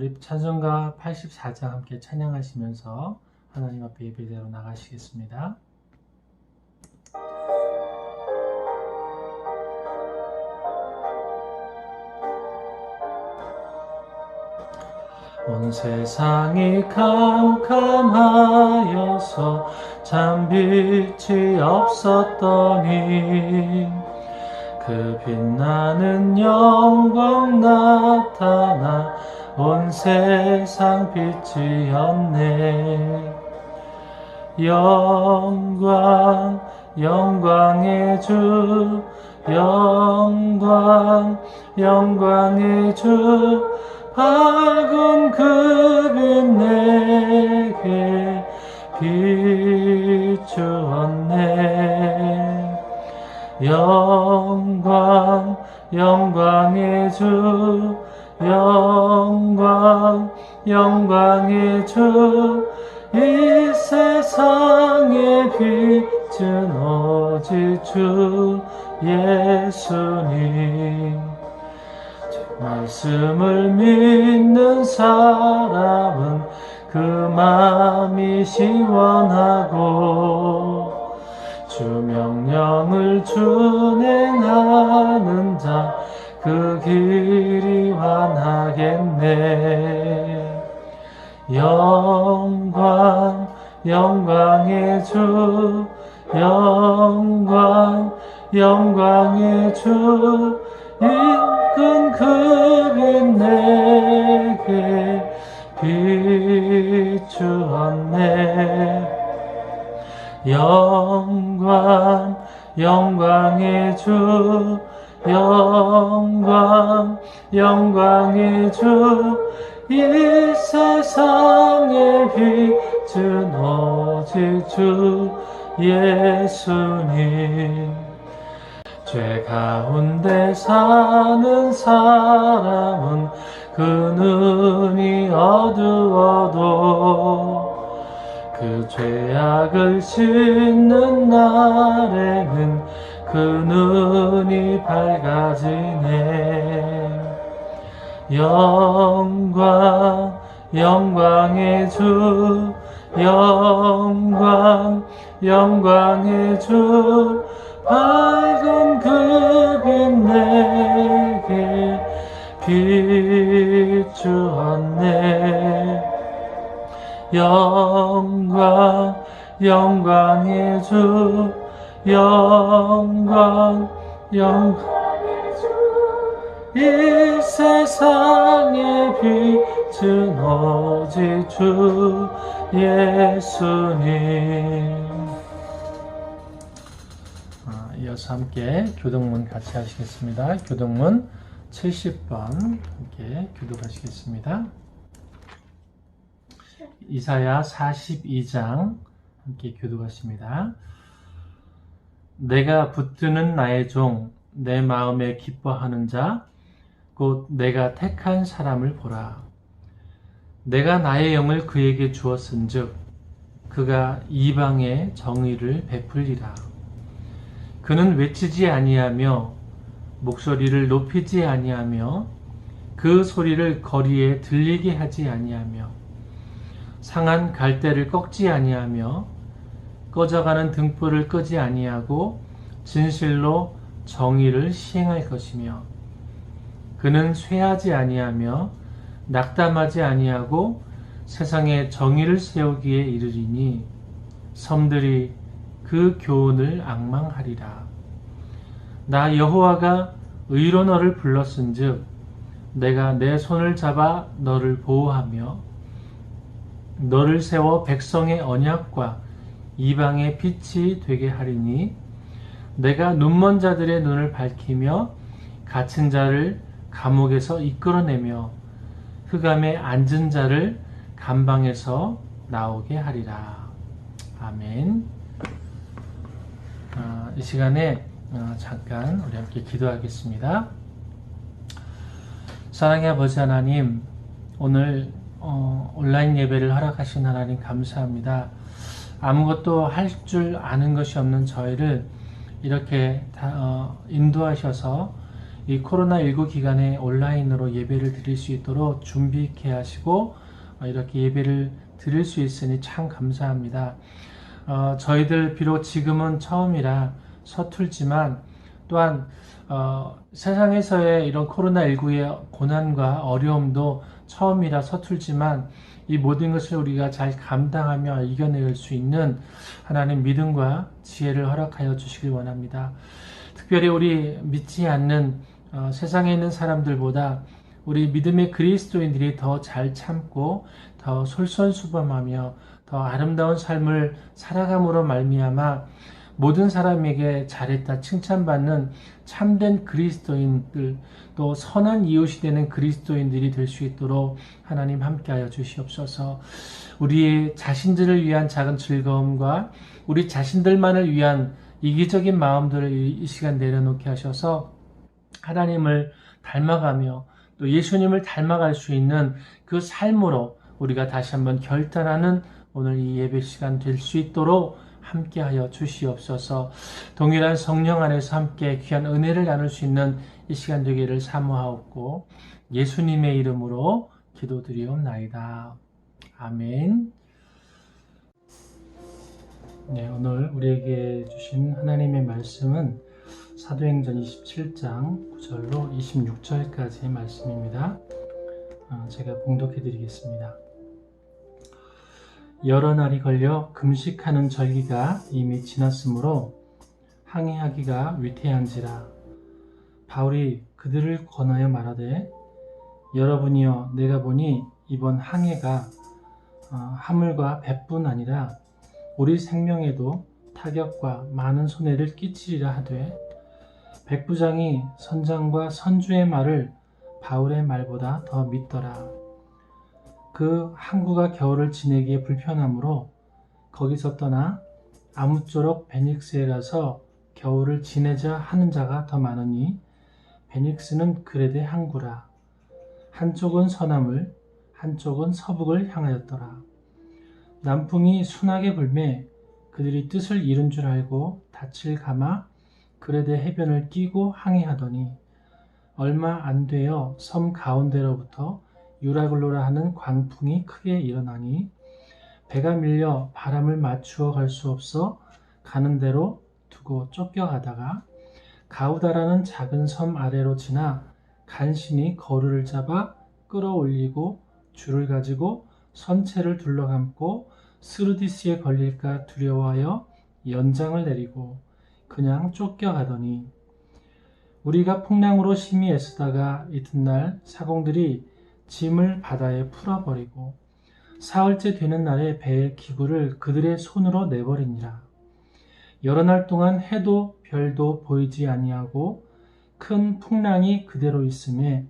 우리 찬송가 84장 함께 찬양하시면서 하나님 앞에 예배대로 나가시겠습니다. 온 세상이 캄캄하여서 참 빛이 없었더니 그 빛나는 영광 나타나 온 세상 빛이었네. 영광 영광의 주 영광 영광의 주 밝은 그 빛 내게 비추었네. 영광 영광의 주 영광 영광의 주 이 세상의 빛은 오직 주 예수님. 말씀을 믿는 사람은 그 마음이 시원하고 주 명령을 준행하는 자 그 길이 환하겠네. 영광 영광의 주 영광 영광의 주 이끈 그 빛 내게 비추었네. 영광 영광의 주 영광 영광의 주 이 세상의 빛은 오직 주 예수님. 죄 가운데 사는 사람은 그 눈이 어두워도 그 죄악을 씻는 날에는 그 눈이 밝아지네. 영광 영광의 주 영광 영광의 주 밝은 그 빛 내게 비추었네. 영광 영광의 주 영광 영광의 주 이 세상의 빛은 오직 주 예수님. 이어서 함께 교독문 같이 하시겠습니다. 교독문 70번 함께 교독하시겠습니다. 이사야 42장 함께 교독하십니다. 내가 붙드는 나의 종 내 마음에 기뻐하는 자 곧 내가 택한 사람을 보라. 내가 나의 영을 그에게 주었은즉 그가 이방에 정의를 베풀리라. 그는 외치지 아니하며 목소리를 높이지 아니하며 그 소리를 거리에 들리게 하지 아니하며 상한 갈대를 꺾지 아니하며 꺼져가는 등불을 끄지 아니하고 진실로 정의를 시행할 것이며 그는 쇠하지 아니하며 낙담하지 아니하고 세상에 정의를 세우기에 이르리니 섬들이 그 교훈을 앙망하리라. 나 여호와가 의로 너를 불렀은즉 내가 내 손을 잡아 너를 보호하며 너를 세워 백성의 언약과 이방의 빛이 되게 하리니 내가 눈먼 자들의 눈을 밝히며 갇힌 자를 감옥에서 이끌어내며 흑암에 앉은 자를 감방에서 나오게 하리라. 아멘. 이 시간에 잠깐 우리 함께 기도하겠습니다. 사랑의 아버지 하나님, 오늘 온라인 예배를 허락하신 하나님 감사합니다. 아무것도 할 줄 아는 것이 없는 저희를 이렇게 인도하셔서 이 코로나19 기간에 온라인으로 예배를 드릴 수 있도록 준비케 하시고 이렇게 예배를 드릴 수 있으니 참 감사합니다. 저희들 비록 지금은 처음이라 서툴지만 또한 세상에서의 이런 코로나19의 고난과 어려움도 처음이라 서툴지만 이 모든 것을 우리가 잘 감당하며 이겨낼 수 있는 하나님 믿음과 지혜를 허락하여 주시길 원합니다. 특별히 우리 믿지 않는 세상에 있는 사람들보다 우리 믿음의 그리스도인들이 더 잘 참고 더 솔선수범하며 더 아름다운 삶을 살아감으로 말미암아 모든 사람에게 잘했다 칭찬받는 참된 그리스도인들, 또 선한 이웃이 되는 그리스도인들이 될 수 있도록 하나님 함께하여 주시옵소서. 우리 자신들을 위한 작은 즐거움과 우리 자신들만을 위한 이기적인 마음들을 이 시간 내려놓게 하셔서 하나님을 닮아가며 또 예수님을 닮아갈 수 있는 그 삶으로 우리가 다시 한번 결단하는 오늘 이 예배 시간 될 수 있도록 함께하여 주시옵소서. 동일한 성령 안에서 함께 귀한 은혜를 나눌 수 있는 이 시간 되기를 사모하옵고 예수님의 이름으로 기도드리옵나이다. 아멘. 네, 오늘 우리에게 주신 하나님의 말씀은 사도행전 27장 9절로 26절까지의 말씀입니다. 제가 봉독해 드리겠습니다. 여러 날이 걸려 금식하는 절기가 이미 지났으므로 항해하기가 위태한지라. 바울이 그들을 권하여 말하되 여러분이여 내가 보니 이번 항해가 하물과 배뿐 아니라 우리 생명에도 타격과 많은 손해를 끼치리라 하되 백부장이 선장과 선주의 말을 바울의 말보다 더 믿더라. 그 항구가 겨울을 지내기에 불편하므로 거기서 떠나 아무쪼록 베닉스에 가서 겨울을 지내자 하는 자가 더 많으니 베닉스는 그레데 항구라. 한쪽은 서남을 한쪽은 서북을 향하였더라. 남풍이 순하게 불매 그들이 뜻을 이룬 줄 알고 닻을 감아 그레데 해변을 끼고 항해하더니 얼마 안 되어 섬 가운데로부터 유라글로라 하는 광풍이 크게 일어나니 배가 밀려 바람을 맞추어 갈 수 없어 가는 대로 두고 쫓겨가다가 가우다라는 작은 섬 아래로 지나 간신히 거루를 잡아 끌어올리고 줄을 가지고 선체를 둘러감고 스루디스에 걸릴까 두려워하여 연장을 내리고 그냥 쫓겨가더니 우리가 풍랑으로 심히 애쓰다가 이튿날 사공들이 짐을 바다에 풀어버리고 사흘째 되는 날에 배의 기구를 그들의 손으로 내버리니라. 여러 날 동안 해도 별도 보이지 아니하고 큰 풍랑이 그대로 있음에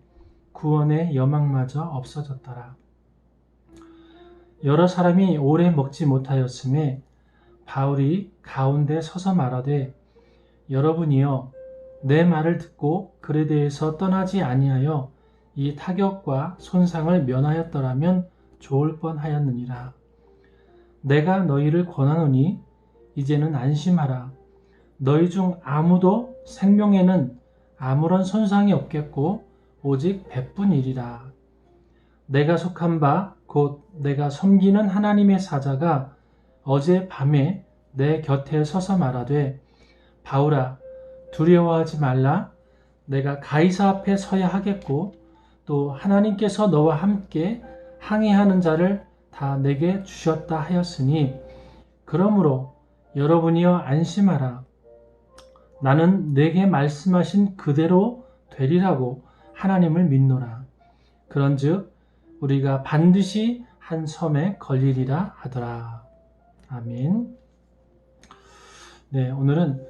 구원의 여망마저 없어졌더라. 여러 사람이 오래 먹지 못하였음에 바울이 가운데 서서 말하되 여러분이여 내 말을 듣고 그레데에서 떠나지 아니하여 이 타격과 손상을 면하였더라면 좋을 뻔하였느니라. 내가 너희를 권하노니 이제는 안심하라. 너희 중 아무도 생명에는 아무런 손상이 없겠고 오직 배뿐이리라. 내가 속한 바 곧 내가 섬기는 하나님의 사자가 어제 밤에 내 곁에 서서 말하되 바울아 두려워하지 말라. 내가 가이사 앞에 서야 하겠고 또 하나님께서 너와 함께 항해하는 자를 다 내게 주셨다 하였으니 그러므로 여러분이여 안심하라. 나는 내게 말씀하신 그대로 되리라고 하나님을 믿노라. 그런즉 우리가 반드시 한 섬에 걸리리라 하더라. 아멘. 네, 오늘은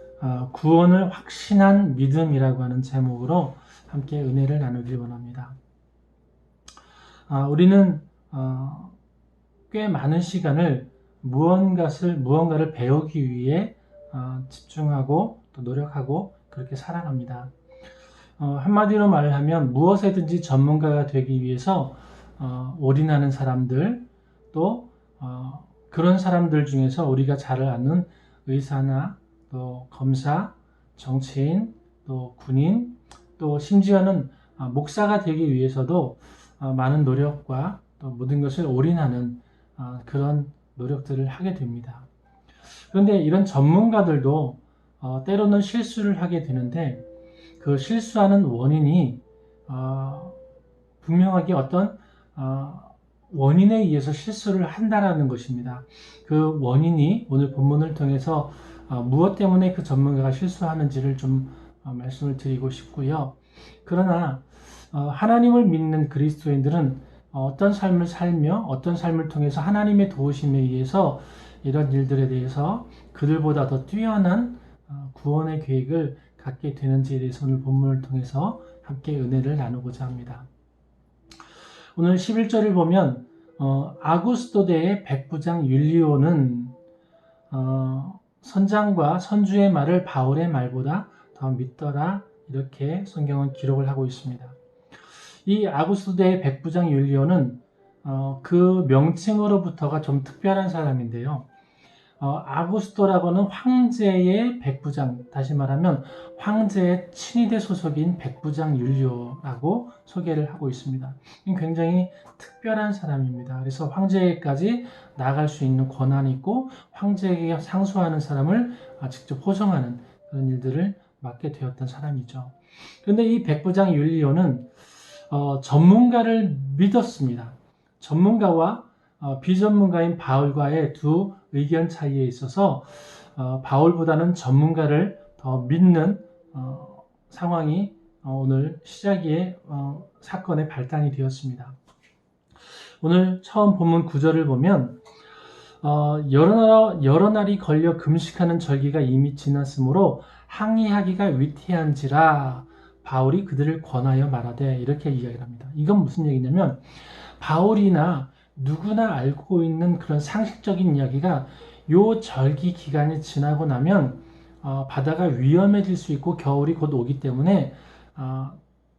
구원을 확신한 믿음이라고 하는 제목으로 함께 은혜를 나누길 원합니다. 우리는 꽤 많은 시간을 무언가를 배우기 위해 집중하고 또 노력하고 그렇게 살아갑니다. 한마디로 말하면 무엇에든지 전문가가 되기 위해서 올인하는 사람들 또 그런 사람들 중에서 우리가 잘 아는 의사나 또 검사, 정치인, 또 군인, 또 심지어는 목사가 되기 위해서도 많은 노력과 또 모든 것을 올인하는 그런 노력들을 하게 됩니다. 그런데 이런 전문가들도 때로는 실수를 하게 되는데 그 실수하는 원인이 분명하게 어떤 원인에 의해서 실수를 한다라는 것입니다. 그 원인이 오늘 본문을 통해서 무엇 때문에 그 전문가가 실수하는지를 좀 말씀을 드리고 싶고요. 그러나 하나님을 믿는 그리스도인들은 어떤 삶을 살며 어떤 삶을 통해서 하나님의 도우심에 의해서 이런 일들에 대해서 그들보다 더 뛰어난 구원의 계획을 갖게 되는지에 대해서 오늘 본문을 통해서 함께 은혜를 나누고자 합니다. 오늘 11절을 보면 아구스토대의 백부장 율리오는 선장과 선주의 말을 바울의 말보다 더 믿더라, 이렇게 성경은 기록을 하고 있습니다. 이 아구스토대의 백부장 율리오는 그 명칭으로부터가 좀 특별한 사람인데요. 아구스토라고는 황제의 백부장, 다시 말하면 황제의 친위대 소속인 백부장 율리오라고 소개를 하고 있습니다. 굉장히 특별한 사람입니다. 그래서 황제에게까지 나아갈 수 있는 권한이 있고 황제에게 상소하는 사람을 직접 호송하는 그런 일들을 맡게 되었던 사람이죠. 그런데 이 백부장 율리오는 전문가를 믿었습니다. 전문가와 비전문가인 바울과의 두 의견 차이에 있어서 바울보다는 전문가를 더 믿는 상황이 오늘 시작의 사건의 발단이 되었습니다. 오늘 처음 본문 9절을 보면 여러 날이 걸려 금식하는 절기가 이미 지났으므로 항의하기가 위태한지라 바울이 그들을 권하여 말하되, 이렇게 이야기를 합니다. 이건 무슨 얘기냐면 바울이나 누구나 알고 있는 그런 상식적인 이야기가 요 절기 기간이 지나고 나면 바다가 위험해질 수 있고 겨울이 곧 오기 때문에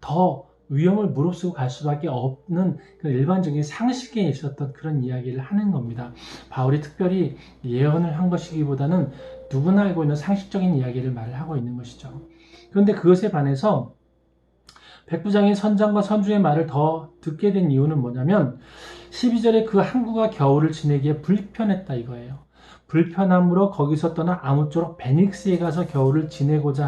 더 위험을 무릅쓰고 갈 수밖에 없는 그 일반적인 상식에 있었던 그런 이야기를 하는 겁니다. 바울이 특별히 예언을 한 것이기보다는 누구나 알고 있는 상식적인 이야기를 말을 하고 있는 것이죠. 그런데 그것에 반해서 백부장의 선장과 선주의 말을 더 듣게 된 이유는 뭐냐면 12절에 그 항구가 겨울을 지내기에 불편했다 이거예요. 불편함으로 거기서 떠나 아무쪼록 베닉스에 가서 겨울을 지내고자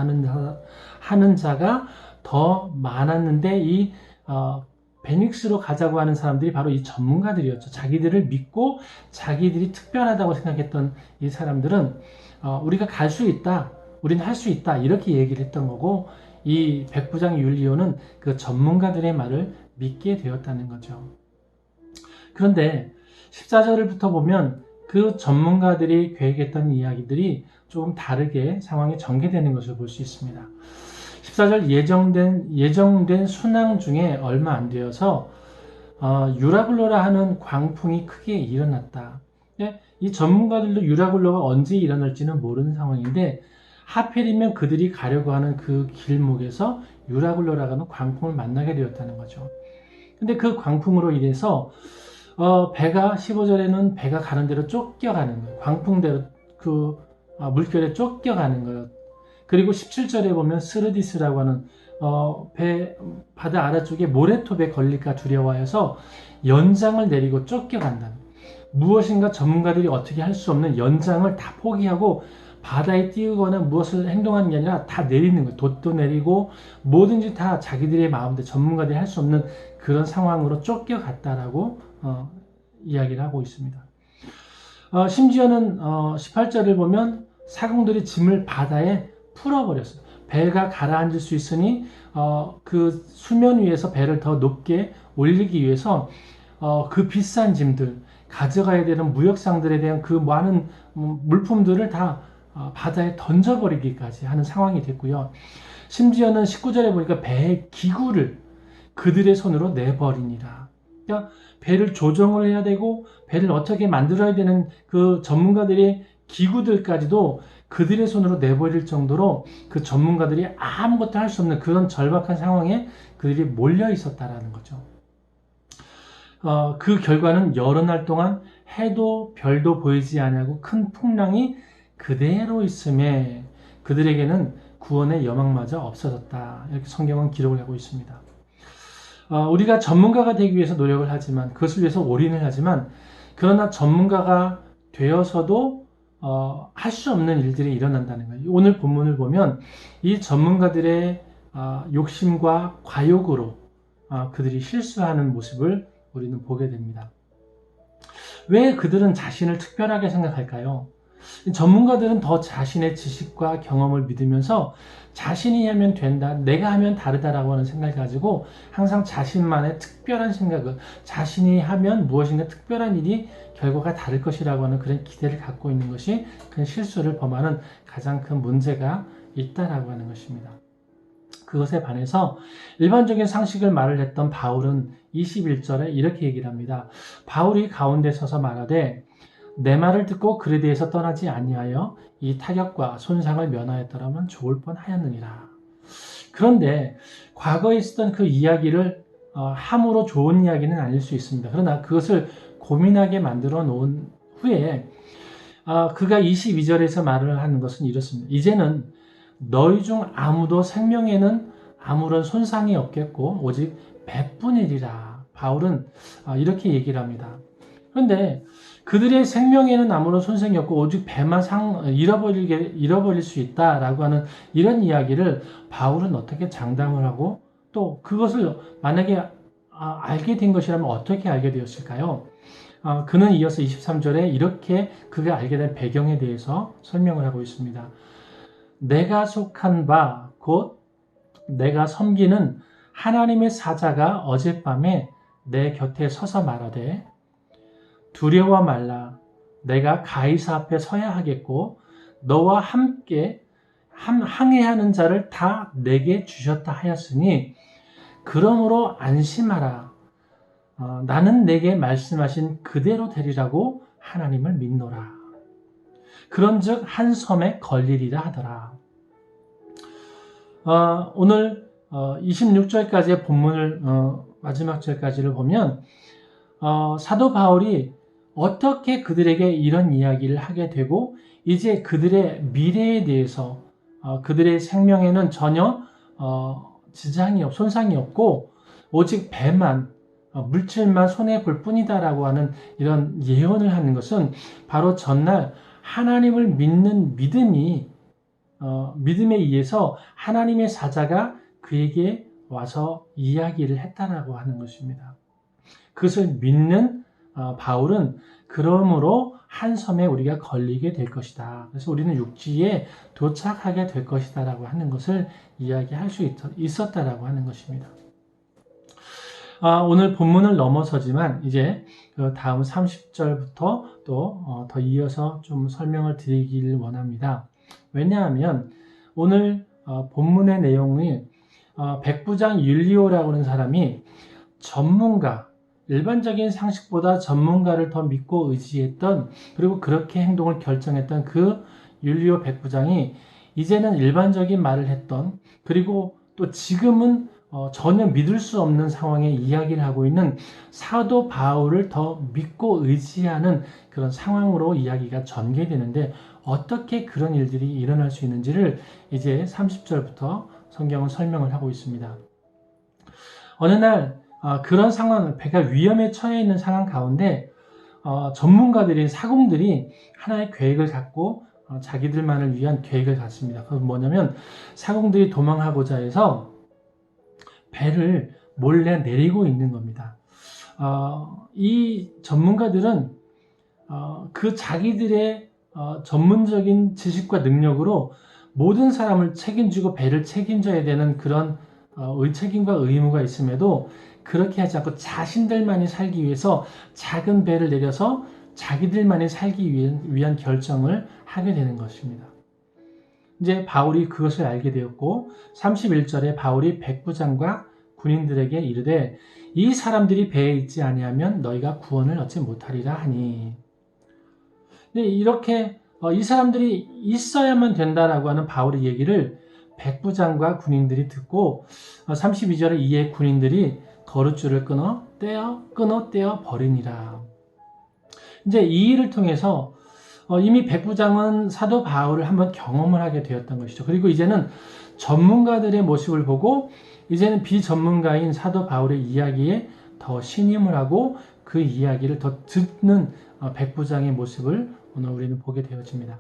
하는 자가 더 많았는데 이 베닉스로 가자고 하는 사람들이 바로 이 전문가들이었죠. 자기들을 믿고 자기들이 특별하다고 생각했던 이 사람들은 우리가 갈 수 있다, 우리는 할 수 있다, 이렇게 얘기를 했던 거고, 이 백부장 율리오는 그 전문가들의 말을 믿게 되었다는 거죠. 그런데 14절부터 보면 그 전문가들이 계획했던 이야기들이 조금 다르게 상황이 전개되는 것을 볼 수 있습니다. 14절 예정된 순항 중에 얼마 안 되어서 유라굴로라 하는 광풍이 크게 일어났다. 이 전문가들도 유라굴로가 언제 일어날지는 모르는 상황인데 하필이면 그들이 가려고 하는 그 길목에서 유라굴로라고 하는 광풍을 만나게 되었다는 거죠. 근데 그 광풍으로 인해서 배가 15절에는 배가 가는 대로 쫓겨가는 거예요. 광풍대로 그 물결에 쫓겨가는 거예요. 그리고 17절에 보면 스르디스라고 하는 바다 아래쪽에 모래톱에 걸릴까 두려워해서 연장을 내리고 쫓겨간다. 무엇인가 전문가들이 어떻게 할 수 없는 연장을 다 포기하고 바다에 띄우거나 무엇을 행동하는 게 아니라 다 내리는 거예요. 돛도 내리고 뭐든지 다 자기들의 마음대로 전문가들이 할 수 없는 그런 상황으로 쫓겨갔다라고 이야기를 하고 있습니다. 심지어는 18절을 보면 사공들이 짐을 바다에 풀어버렸어요. 배가 가라앉을 수 있으니 그 수면 위에서 배를 더 높게 올리기 위해서 그 비싼 짐들, 가져가야 되는 무역상들에 대한 그 많은 물품들을 다 바다에 던져버리기까지 하는 상황이 됐고요. 심지어는 19절에 보니까 배의 기구를 그들의 손으로 내버리니라. 그러니까 배를 조정을 해야 되고 배를 어떻게 만들어야 되는 그 전문가들의 기구들까지도 그들의 손으로 내버릴 정도로 그 전문가들이 아무것도 할 수 없는 그런 절박한 상황에 그들이 몰려 있었다라는 거죠. 그 결과는 여러 날 동안 해도 별도 보이지 않냐고 큰 풍랑이 그대로 있음에 그들에게는 구원의 여망마저 없어졌다. 이렇게 성경은 기록을 하고 있습니다. 우리가 전문가가 되기 위해서 노력을 하지만, 그것을 위해서 올인을 하지만, 그러나 전문가가 되어서도 할 수 없는 일들이 일어난다는 거예요. 오늘 본문을 보면 이 전문가들의 욕심과 과욕으로 그들이 실수하는 모습을 우리는 보게 됩니다. 왜 그들은 자신을 특별하게 생각할까요? 전문가들은 더 자신의 지식과 경험을 믿으면서 자신이 하면 된다, 내가 하면 다르다라고 하는 생각을 가지고 항상 자신만의 특별한 생각을, 자신이 하면 무엇인가 특별한 일이 결과가 다를 것이라고 하는 그런 기대를 갖고 있는 것이 큰 실수를 범하는 가장 큰 문제가 있다라고 하는 것입니다. 그것에 반해서 일반적인 상식을 말을 했던 바울은 21절에 이렇게 얘기를 합니다. 바울이 가운데 서서 말하되 내 말을 듣고 그에 대해서 떠나지 아니하여 이 타격과 손상을 면하였더라면 좋을 뻔하였느니라. 그런데 과거에 있었던 그 이야기를 함으로 좋은 이야기는 아닐 수 있습니다. 그러나 그것을 고민하게 만들어 놓은 후에 그가 22절에서 말을 하는 것은 이렇습니다. 이제는 너희 중 아무도 생명에는 아무런 손상이 없겠고 오직 배뿐이리라. 바울은 이렇게 얘기를 합니다. 그런데 그들의 생명에는 아무런 손상이 없고 오직 배만 잃어버릴 수 있다라고 하는 이런 이야기를 바울은 어떻게 장담을 하고 또 그것을 만약에 알게 된 것이라면 어떻게 알게 되었을까요? 그는 이어서 23절에 이렇게 그가 알게 된 배경에 대해서 설명을 하고 있습니다. 내가 속한 바 곧 내가 섬기는 하나님의 사자가 어젯밤에 내 곁에 서서 말하되 두려워 말라. 내가 가이사 앞에 서야 하겠고 너와 함께 항해하는 자를 다 내게 주셨다 하였으니 그러므로 안심하라. 나는 내게 말씀하신 그대로 되리라고 하나님을 믿노라. 그런즉 한 섬에 걸리리라 하더라. 오늘 26절까지의 본문을 마지막 절까지를 보면 사도 바울이 어떻게 그들에게 이런 이야기를 하게 되고 이제 그들의 미래에 대해서 그들의 생명에는 전혀 손상이 없고 오직 배만 물질만 손해볼 뿐이다라고 하는 이런 예언을 하는 것은 바로 전날 하나님을 믿는 믿음에 의해서 하나님의 사자가 그에게 와서 이야기를 했다라고 하는 것입니다. 그것을 믿는 바울은 그러므로 한 섬에 우리가 걸리게 될 것이다. 그래서 우리는 육지에 도착하게 될 것이다 라고 하는 것을 이야기할 수 있었다라고 하는 것입니다. 오늘 본문을 넘어서지만 이제 그 다음 30절부터 또 더 이어서 좀 설명을 드리기를 원합니다. 왜냐하면 오늘 본문의 내용이 백부장 율리오라고 하는 사람이 일반적인 상식보다 전문가를 더 믿고 의지했던 그리고 그렇게 행동을 결정했던 그 율리오 백부장이 이제는 일반적인 말을 했던 그리고 또 지금은 전혀 믿을 수 없는 상황에 이야기를 하고 있는 사도 바울을 더 믿고 의지하는 그런 상황으로 이야기가 전개되는데 어떻게 그런 일들이 일어날 수 있는지를 이제 30절부터 성경은 설명을 하고 있습니다. 어느 날 그런 상황, 배가 위험에 처해 있는 상황 가운데 사공들이 하나의 계획을 갖고 자기들만을 위한 계획을 갖습니다. 그건 뭐냐면 사공들이 도망하고자 해서 배를 몰래 내리고 있는 겁니다. 이 전문가들은 그 자기들의 전문적인 지식과 능력으로 모든 사람을 책임지고 배를 책임져야 되는 그런 책임과 의무가 있음에도 그렇게 하지 않고 자신들만이 살기 위해서 작은 배를 내려서 자기들만이 살기 위한 결정을 하게 되는 것입니다. 이제 바울이 그것을 알게 되었고 31절에 바울이 백부장과 군인들에게 이르되 이 사람들이 배에 있지 아니하면 너희가 구원을 얻지 못하리라 하니. 근데 이렇게 이 사람들이 있어야만 된다라고 하는 바울의 얘기를 백부장과 군인들이 듣고 32절에 이에 군인들이 거룻줄을 끊어 떼어 버리니라. 이제 이 일을 통해서 이미 백부장은 사도 바울을 한번 경험을 하게 되었던 것이죠. 그리고 이제는 전문가들의 모습을 보고 이제는 비전문가인 사도 바울의 이야기에 더 신임을 하고 그 이야기를 더 듣는 백부장의 모습을 오늘 우리는 보게 되어집니다.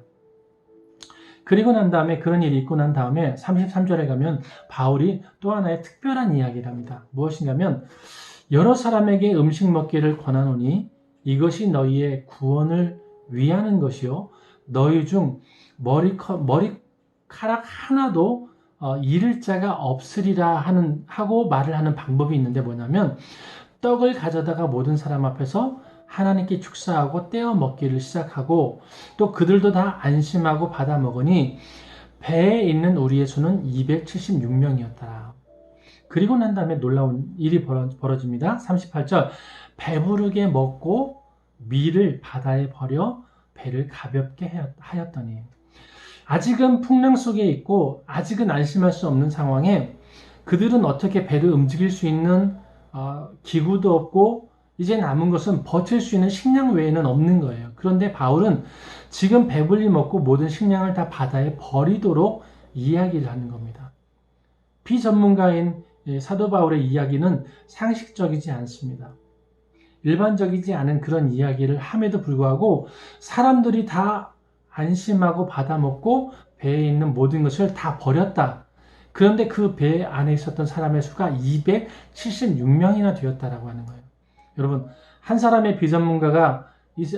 그리고 난 다음에 그런 일이 있고 난 다음에 33절에 가면 바울이 또 하나의 특별한 이야기를 합니다. 무엇인가 하면 여러 사람에게 음식 먹기를 권하노니 이것이 너희의 구원을 위하는 것이요 너희 중 머리카락 하나도 잃을 자가 없으리라 하고 말을 하는 방법이 있는데 뭐냐면 떡을 가져다가 모든 사람 앞에서 하나님께 축사하고 떼어 먹기를 시작하고 또 그들도 다 안심하고 받아 먹으니 배에 있는 우리의 수는 276명이었더라. 그리고 난 다음에 놀라운 일이 벌어집니다. 38절 배부르게 먹고 밀을 바다에 버려 배를 가볍게 하였더니 아직은 풍랑 속에 있고 아직은 안심할 수 없는 상황에 그들은 어떻게 배를 움직일 수 있는 기구도 없고 이제 남은 것은 버틸 수 있는 식량 외에는 없는 거예요. 그런데 바울은 지금 배불리 먹고 모든 식량을 다 바다에 버리도록 이야기를 하는 겁니다. 비전문가인 사도 바울의 이야기는 상식적이지 않습니다. 일반적이지 않은 그런 이야기를 함에도 불구하고 사람들이 다 안심하고 받아먹고 배에 있는 모든 것을 다 버렸다. 그런데 그 배 안에 있었던 사람의 수가 276명이나 되었다라고 하는 거예요. 여러분, 한 사람의 비전문가가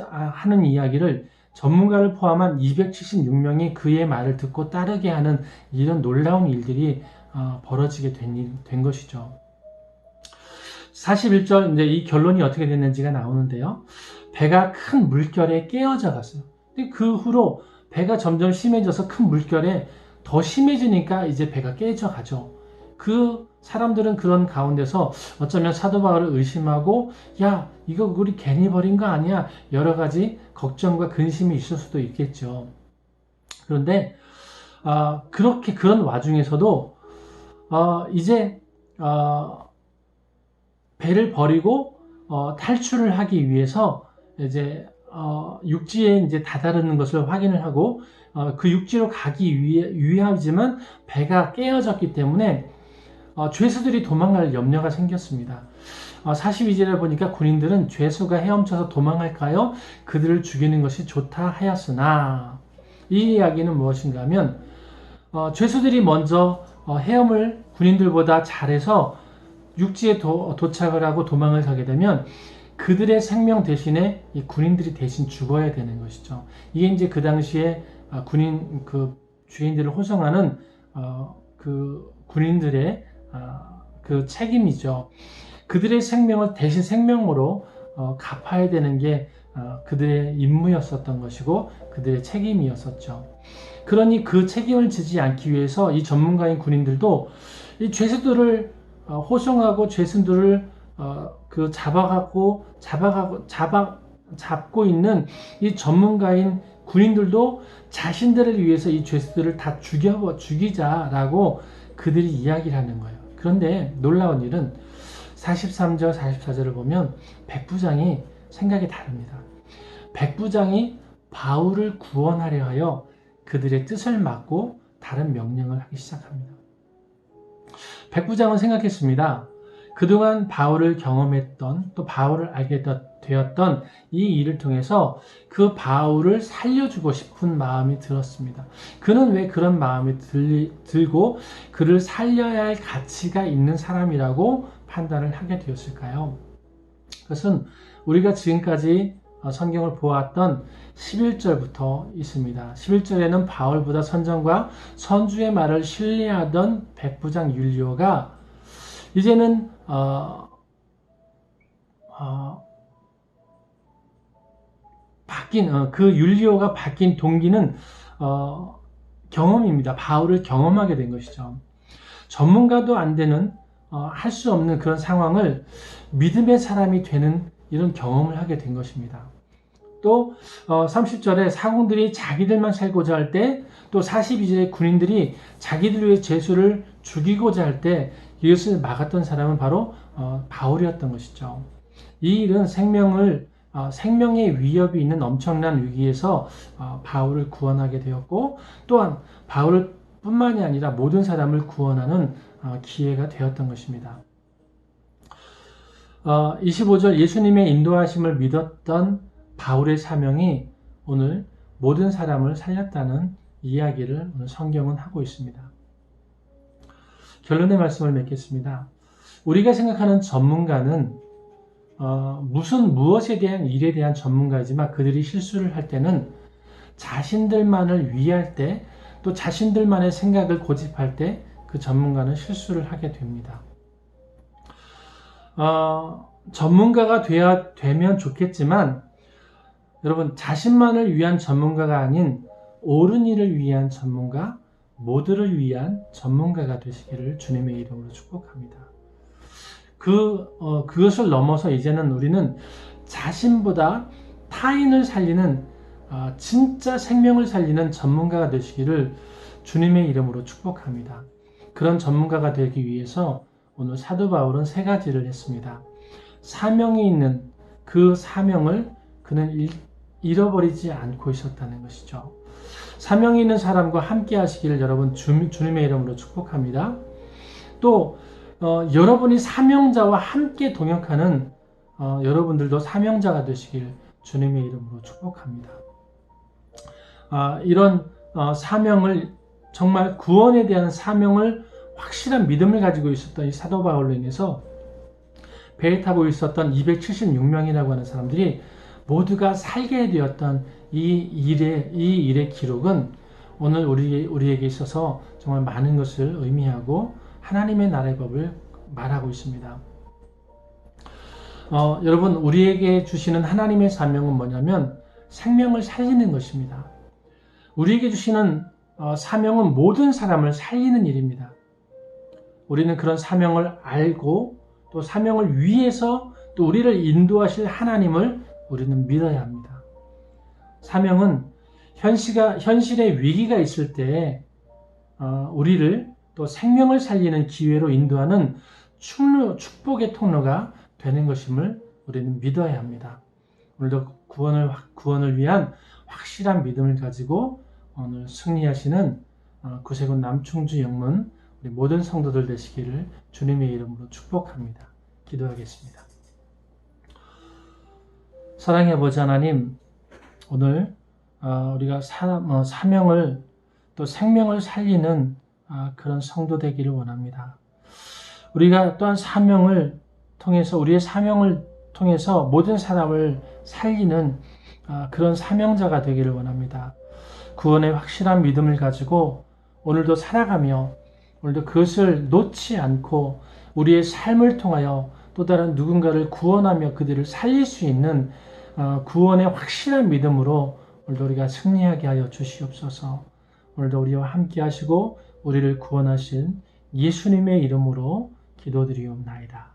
하는 이야기를 전문가를 포함한 276명이 그의 말을 듣고 따르게 하는 이런 놀라운 일들이 벌어지게 된 것이죠. 41절 이제 이 결론이 어떻게 됐는지가 나오는데요. 배가 큰 물결에 깨어져 갔어요. 근데 그 후로 배가 점점 심해져서 큰 물결에 더 심해지니까 이제 배가 깨져 가죠. 그 사람들은 그런 가운데서 어쩌면 사도 바울을 의심하고 야 이거 우리 괜히 버린 거 아니야? 여러 가지 걱정과 근심이 있을 수도 있겠죠. 그런데 그렇게 그런 와중에서도 이제 배를 버리고 탈출을 하기 위해서 이제 육지에 이제 다다르는 것을 확인을 하고 그 육지로 가기 위하지만 배가 깨어졌기 때문에 죄수들이 도망갈 염려가 생겼습니다. 42절에 보니까 군인들은 죄수가 헤엄쳐서 도망할까요? 그들을 죽이는 것이 좋다 하였으나 이 이야기는 무엇인가 하면 죄수들이 먼저 헤엄을 군인들보다 잘해서 육지에 도착을 하고 도망을 가게 되면 그들의 생명 대신에 이 군인들이 대신 죽어야 되는 것이죠. 이게 이제 그 당시에 군인 그 주인들을 호송하는 그 군인들의 그 책임이죠. 그들의 생명을 대신 생명으로 갚아야 되는 게 그들의 임무였었던 것이고 그들의 책임이었었죠. 그러니 그 책임을 지지 않기 위해서 이 전문가인 군인들도 이 죄수들을 호송하고 죄수들을 그 잡고 있는 이 전문가인 군인들도 자신들을 위해서 이 죄수들을 다 죽이자라고 그들이 이야기를 하는 거예요. 그런데 놀라운 일은 43절, 44절을 보면 백부장이 생각이 다릅니다. 백부장이 바울을 구원하려 하여 그들의 뜻을 막고 다른 명령을 하기 시작합니다. 백부장은 생각했습니다. 그동안 바울을 경험했던 또 바울을 알게 되었던 이 일을 통해서 그 바울을 살려주고 싶은 마음이 들었습니다. 그는 왜 그런 마음이 들고 그를 살려야 할 가치가 있는 사람이라고 판단을 하게 되었을까요? 그것은 우리가 지금까지 성경을 보았던 11절부터 있습니다. 11절에는 바울보다 선정과 선주의 말을 신뢰하던 백부장 율리오가 이제는 그 율리오가 바뀐 동기는 경험입니다. 바울을 경험하게 된 것이죠. 전문가도 안 되는 할 수 없는 그런 상황을 믿음의 사람이 되는 이런 경험을 하게 된 것입니다. 또 30절에 사공들이 자기들만 살고자 할 때, 또 42절에 군인들이 자기들 위해 죄수를 죽이고자 할 때 이것을 막았던 사람은 바로 바울이었던 것이죠. 이 일은 생명을 생명의 위협이 있는 엄청난 위기에서 바울을 구원하게 되었고, 또한 바울 뿐만이 아니라 모든 사람을 구원하는 기회가 되었던 것입니다. 25절 예수님의 인도하심을 믿었던 바울의 사명이 오늘 모든 사람을 살렸다는 이야기를 오늘 성경은 하고 있습니다. 결론의 말씀을 맺겠습니다. 우리가 생각하는 전문가는 무엇에 대한 일에 대한 전문가이지만 그들이 실수를 할 때는 자신들만을 위할 때, 또 자신들만의 생각을 고집할 때 그 전문가는 실수를 하게 됩니다. 전문가가 되면 좋겠지만 여러분, 자신만을 위한 전문가가 아닌 옳은 일을 위한 전문가, 모두를 위한 전문가가 되시기를 주님의 이름으로 축복합니다. 그것을 넘어서 이제는 우리는 자신보다 타인을 살리는 진짜 생명을 살리는 전문가가 되시기를 주님의 이름으로 축복합니다. 그런 전문가가 되기 위해서 오늘 사도 바울은 3가지를 했습니다. 사명이 있는 그 사명을 그는 잃어버리지 않고 있었다는 것이죠. 사명이 있는 사람과 함께 하시기를 여러분 주님의 이름으로 축복합니다. 또 여러분이 사명자와 함께 동역하는 여러분들도 사명자가 되시길 주님의 이름으로 축복합니다. 이런 사명을, 정말 구원에 대한 사명을 확실한 믿음을 가지고 있었던 이 사도 바울로 인해서 배에 타고 있었던 276명이라고 하는 사람들이 모두가 살게 되었던 이 일의 기록은 오늘 우리에게 있어서 정말 많은 것을 의미하고 하나님의 나라의 법을 말하고 있습니다. 여러분, 우리에게 주시는 하나님의 사명은 뭐냐면 생명을 살리는 것입니다. 우리에게 주시는 사명은 모든 사람을 살리는 일입니다. 우리는 그런 사명을 알고 또 사명을 위해서 또 우리를 인도하실 하나님을 우리는 믿어야 합니다. 사명은 현실의 위기가 있을 때 우리를 또 생명을 살리는 기회로 인도하는 축복의 통로가 되는 것임을 우리는 믿어야 합니다. 오늘도 구원을 위한 확실한 믿음을 가지고 오늘 승리하시는 구세군 남충주 영문 우리 모든 성도들 되시기를 주님의 이름으로 축복합니다. 기도하겠습니다. 사랑의 아버지 하나님, 오늘 우리가 사명을 또 생명을 살리는 그런 성도 되기를 원합니다. 우리가 또한 사명을 통해서, 우리의 사명을 통해서 모든 사람을 살리는 그런 사명자가 되기를 원합니다. 구원의 확실한 믿음을 가지고 오늘도 살아가며 오늘도 그것을 놓지 않고 우리의 삶을 통하여 또 다른 누군가를 구원하며 그들을 살릴 수 있는 구원의 확실한 믿음으로 오늘도 우리가 승리하게 하여 주시옵소서. 오늘도 우리와 함께 하시고 우리를 구원하신 예수님의 이름으로 기도드리옵나이다.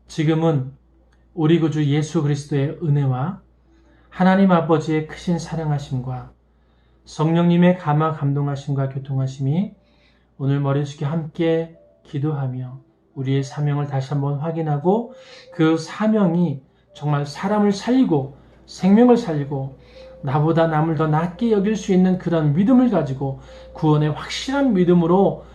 지금은 우리 구주 예수 그리스도의 은혜와 하나님 아버지의 크신 사랑하심과 성령님의 감화 감동하심과 교통하심이 오늘 머리 숙여 함께 기도하며 우리의 사명을 다시 한번 확인하고 그 사명이 정말 사람을 살리고 생명을 살리고 나보다 남을 더 낫게 여길 수 있는 그런 믿음을 가지고 구원의 확실한 믿음으로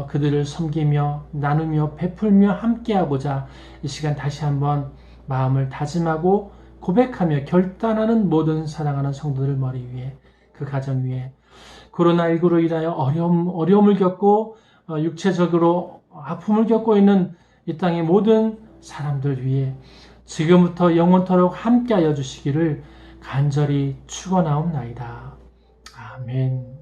그들을 섬기며 나누며 베풀며 함께하고자 이 시간 다시 한번 마음을 다짐하고 고백하며 결단하는 모든 사랑하는 성도들 머리 위에, 그 가정 위에 코로나19로 인하여 어려움을 겪고 육체적으로 아픔을 겪고 있는 이 땅의 모든 사람들 위에 지금부터 영원토록 함께하여 주시기를 간절히 축원하옵나이다. 아멘.